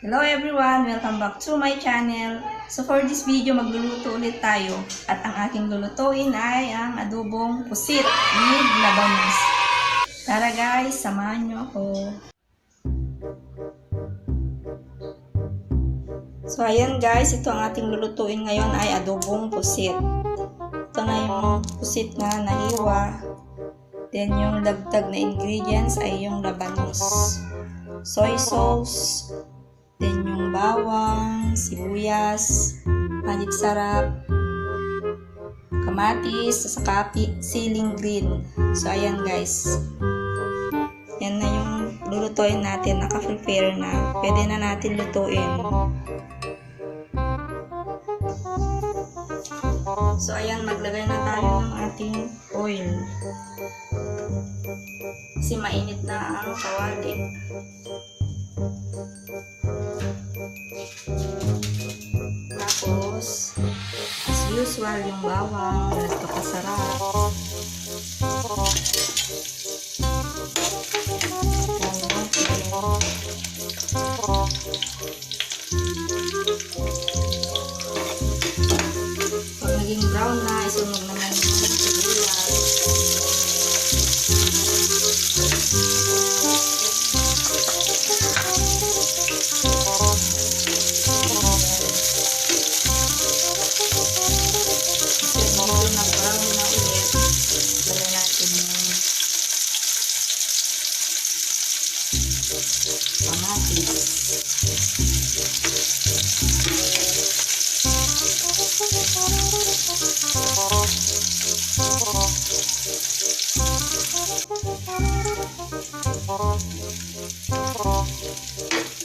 Hello everyone! Welcome back to my channel. So for this video, magluluto ulit tayo. At ang aking lulutuin ay ang adobong pusit with labanos. Tara guys, samahan nyo ako. So ayan guys, ito ang ating lulutuin ngayon ay adobong pusit. Ito na yung pusit na nahiwa. Then yung dagdag na ingredients ay yung labanos, soy sauce, then yung bawang, sibuyas, magic sarap, kamatis, saka siling green. So ayan guys, yan na yung lulutuin natin, naka-prepare na, pwede na natin lutuin. So ayan, maglagay na tayo ng ating oil kasi mainit na ang kawali. Tapos as usual yung bawang, nagpapasarap. Pag naging brown na, isunog naman yung sibuyas.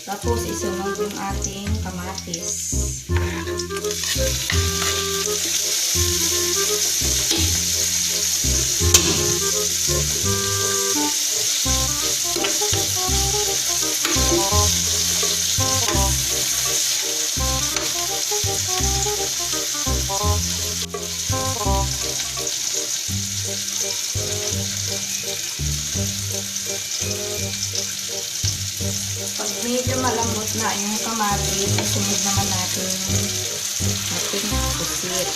Tapos isunod yung ating kamatis. Pag medyo malambot na yung kamatis, sunod naman natin ating pusit.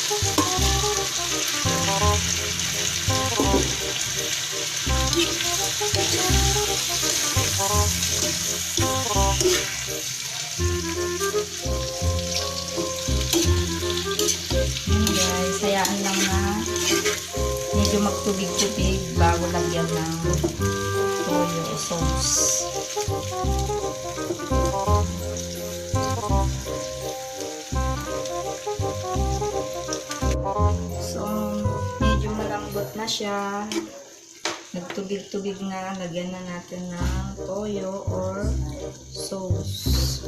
Guys, hayaan lang na medyo magtubig-tubig bago lagyan ng toyo o sauce. So, medyo malambot na siya. Nagtubig-tubig na. Lagyan na natin ng toyo or sauce.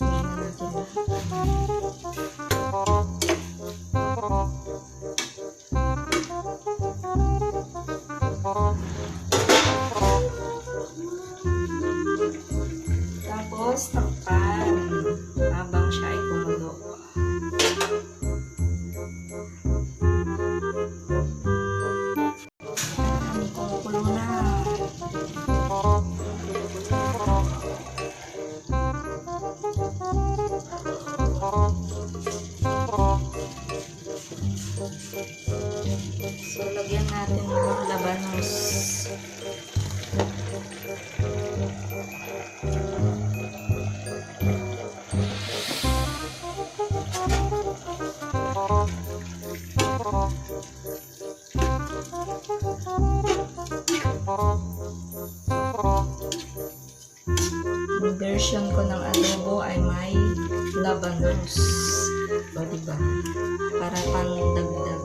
Lagyan na natin tapos takpan habang siya ay kumulo. Kumukulo na. So lagyan natin ng labanos. Yung version ko ng adobo ay may labanos. O diba? Para pang dagdagan.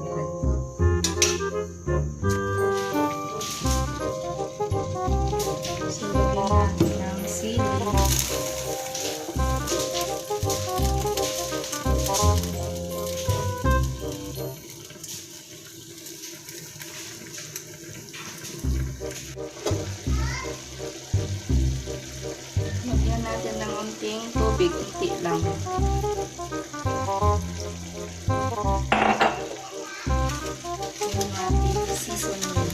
So lagyan natin ng sili. Lagyan natin ng unting tubig, unti lang. Yung ating seasoning.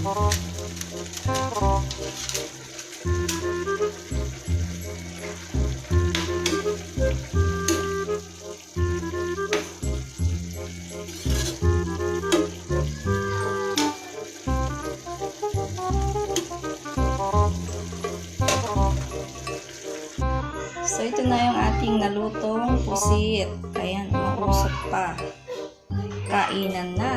So, ito na yung ating nalutong pusit. Ayan, mausap pa. Kainan na.